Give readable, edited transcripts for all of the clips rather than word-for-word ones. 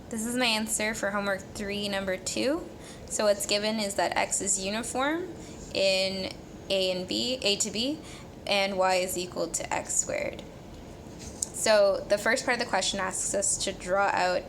This is my answer for homework 3, number 2. So what's given is that x is uniform in A to B, and y is equal to x squared. So the first part of the question asks us to draw out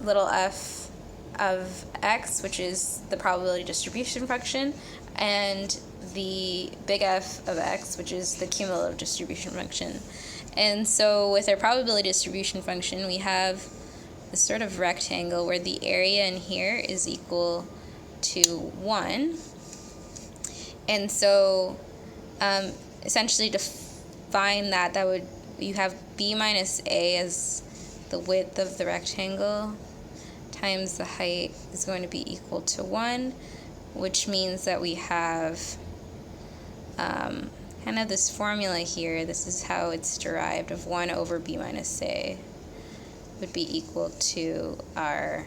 little f of x, which is the probability distribution function, and the big F of x, which is the cumulative distribution function. And so with our probability distribution function, we have this sort of rectangle where the area in here is equal to 1. And so essentially to find that would, you have b minus a as the width of the rectangle times the height is going to be equal to 1, which means that we have kind of this formula here. This is how it's derived, of 1 over b minus a would be equal to our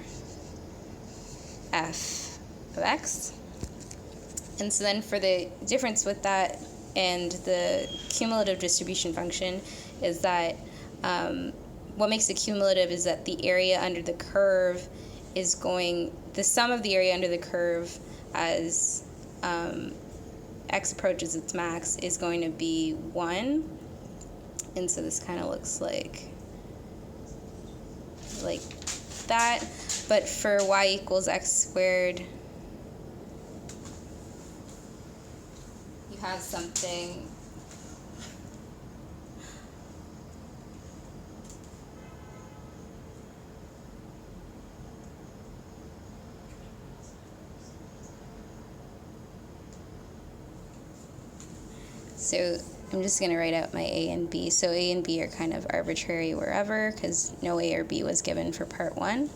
f of x. And so then for the difference with that and the cumulative distribution function is that what makes it cumulative is that the area under the curve is the sum of the area under the curve as x approaches its max is going to be 1. And so this kind of looks like that. But for y equals x squared, you have something so I'm just going to write out my a and b. So a and b are kind of arbitrary wherever because no a or b was given for part 1.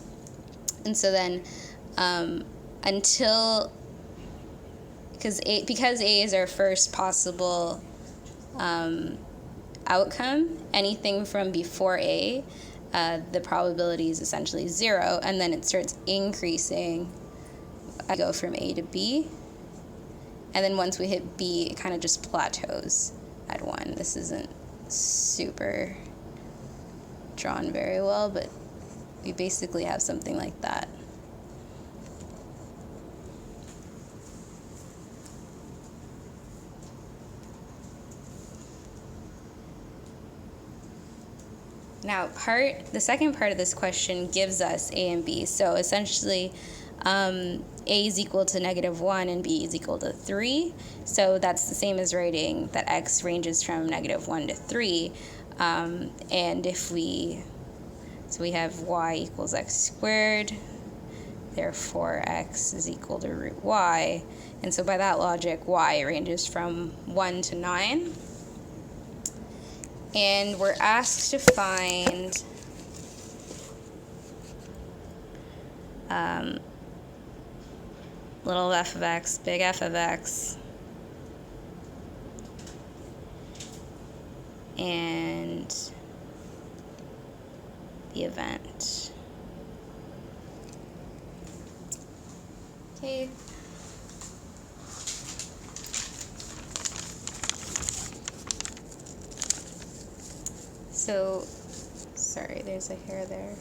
And so then because a is our first possible outcome, anything from before a, the probability is essentially 0, and then it starts increasing. I go from a to b, and then once we hit b, it kind of just plateaus at 1. This isn't super drawn very well, but we basically have something like that. Now, the second part of this question gives us a and b. So essentially, a is equal to -1 and b is equal to 3. So that's the same as writing that x ranges from -1 to 3. And so we have y equals x squared, therefore x is equal to root y. And so by that logic, y ranges from 1 to 9. And we're asked to find little f of x, big F of x, and the event. Okay. So, sorry, there's a hair there.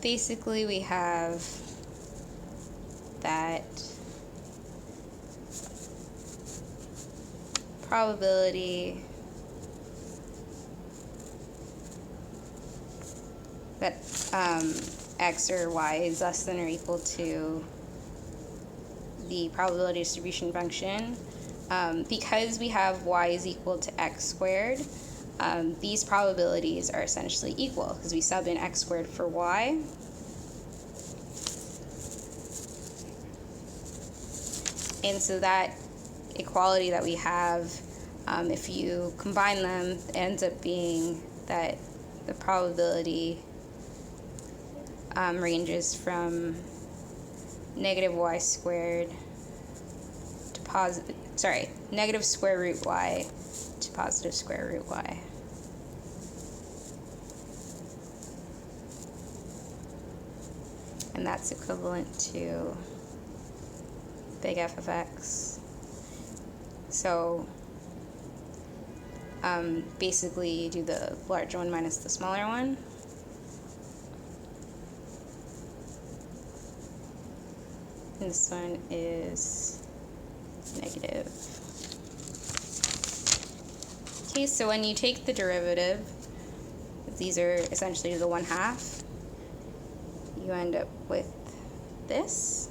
Basically, we have that probability that x or y is less than or equal to the probability distribution function. Because we have y is equal to x squared, these probabilities are essentially equal because we sub in x squared for y. And so that equality that we have, if you combine them, ends up being that the probability ranges from -y squared to negative square root y to positive square root y. And that's equivalent to big F of x. So basically you do the larger one minus the smaller one. and this one is negative. Okay, so when you take the derivative, these are essentially the 1/2, you end up with this.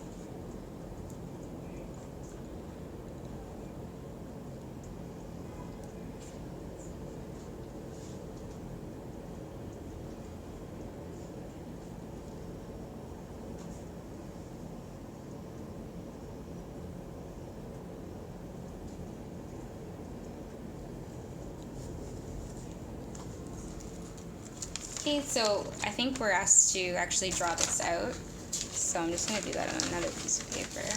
Okay, so I think we're asked to actually draw this out. So I'm just going to do that on another piece of paper.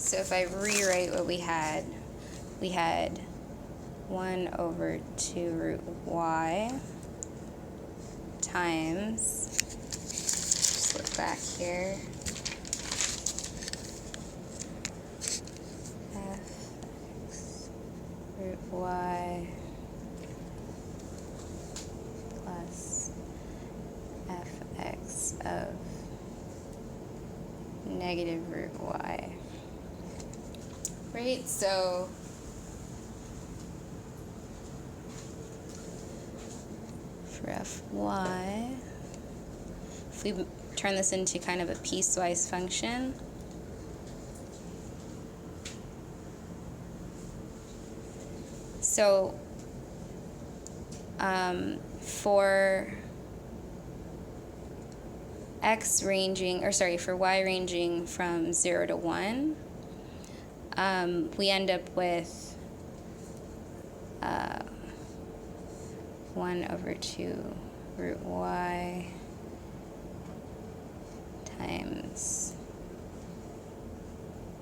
So if I rewrite what we had 1/2 root y times, just look back here, f(x) root y plus f(x) of negative root y. Right, so for fy, if we turn this into kind of a piecewise function, so for x ranging, or sorry, for y ranging from 0 to 1, we end up with 1/2 root y times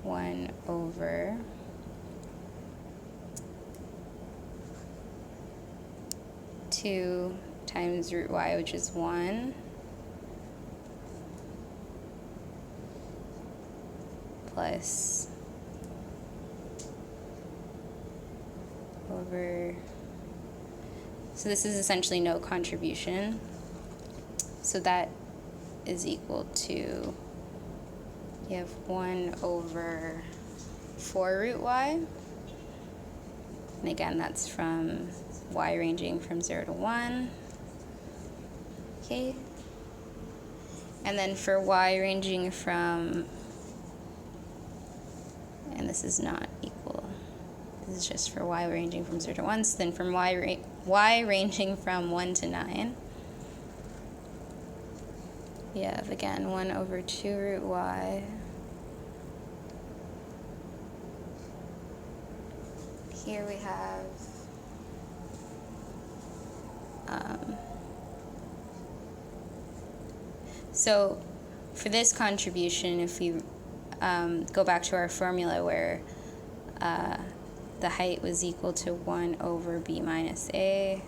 1/2 times root y, which is 1, plus over, so this is essentially no contribution, so that is equal to, you have 1/4 root y, and again that's from y ranging from 0 to 1, okay, and then for y ranging from, and this is not equal, this is just for y ranging from 0 to 1, so then from y ranging from 1 to 9, we have again 1/2 root y here we have so for this contribution, if we go back to our formula where the height was equal to 1/b minus a,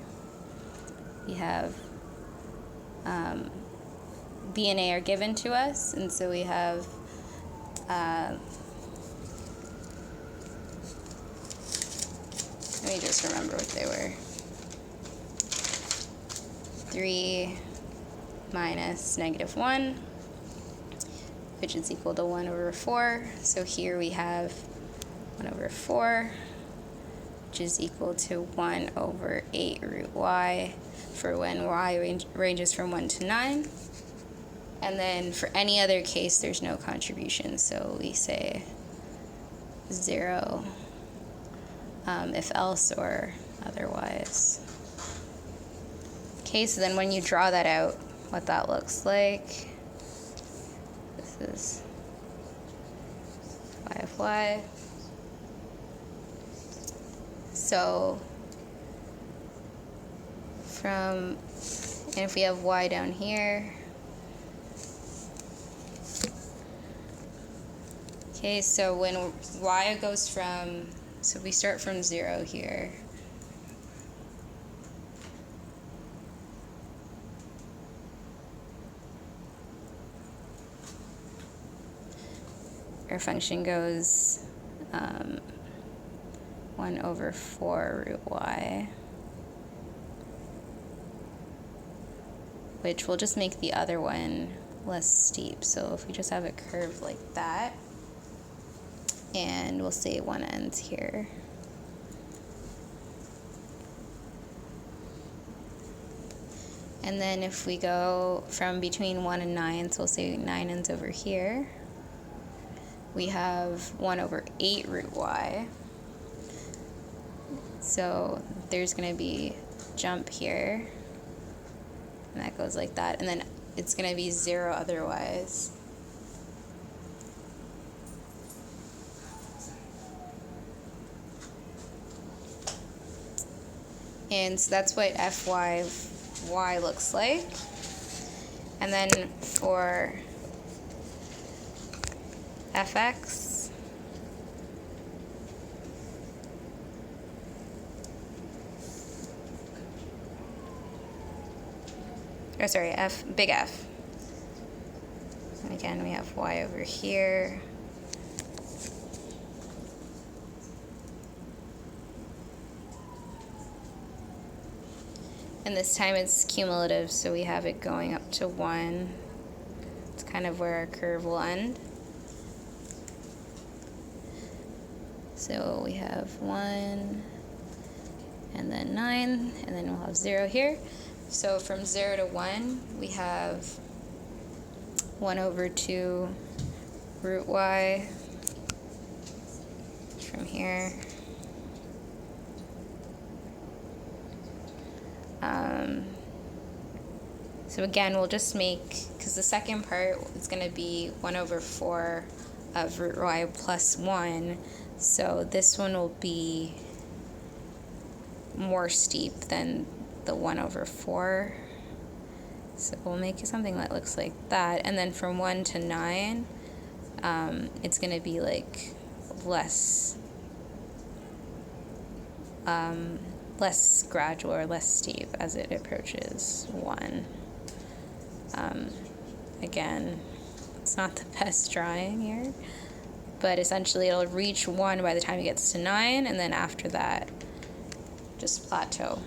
we have b and a are given to us, and so we have let me just remember what they were. 3 minus -1, which is equal to 1/4. So here we have 1/4, which is equal to 1/8 root y for when y ranges from 1 to 9. And then for any other case, there's no contribution, so we say 0 if else or otherwise. Okay, so then when you draw that out, what that looks like, this is y of y. So from, and if we have y down here, Okay, so when y goes from, so we start from 0 here. Our function goes 1 over 4 root y, which will just make the other one less steep. So if we just have a curve like that, and we'll say one ends here. And then if we go from between 1 and 9, so we'll say 9 ends over here, we have 1 over 8 root y. So there's going to be jump here, and that goes like that, and then it's going to be 0 otherwise. And so that's what y looks like. And then for fx, oh sorry, big F. And again, we have y over here. And this time it's cumulative, so we have it going up to 1. It's kind of where our curve will end. So we have 1, and then 9, and then we'll have 0 here. So from 0 to 1, we have 1 over 2 root y from here. So again, we'll just make, because the second part is going to be 1 over 4 of root y plus 1. So this one will be more steep than the 1 over 4. So we'll make something that looks like that. And then from 1 to 9, it's going to be like less gradual or less steep as it approaches 1. Again, it's not the best drawing here, but essentially it'll reach 1 by the time it gets to 9, and then after that, just plateau.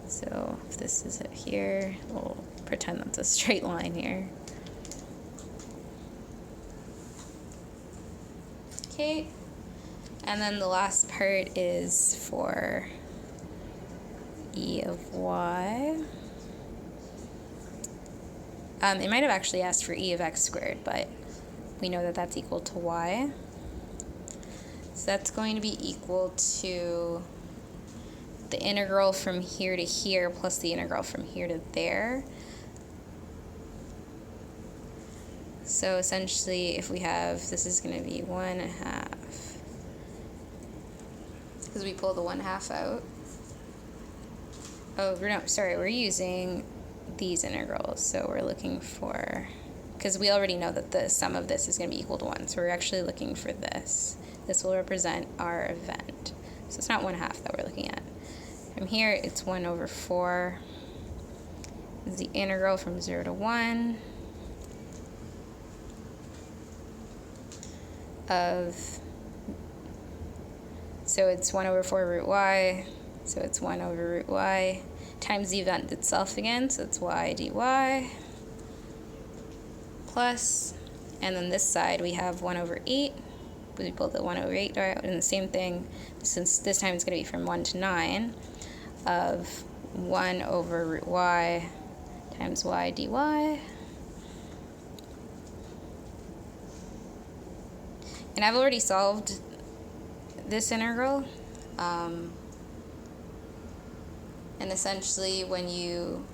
So if this is it here, we'll pretend that's a straight line here. Okay, and then the last part is for e of y. It might have actually asked for e of x squared, but we know that that's equal to y. So that's going to be equal to the integral from here to here plus the integral from here to there. So essentially, if we have, this is going to be 1/2, because we pull the 1/2 out. Oh, no, sorry, we're using these integrals, so we're looking for, because we already know that the sum of this is going to be equal to 1, so we're actually looking for this. This will represent our event. So it's not 1/2 that we're looking at. From here, it's 1 over 4 is the integral from 0 to 1 of, so it's 1 over 4 root y, so it's 1 over root y times the event itself again, so it's y dy plus, and then this side we have 1 over 8, we pull the 1 over 8 out, and the same thing, since this time it's going to be from 1 to 9, of 1 over root y times y dy. And I've already solved this integral. And essentially when you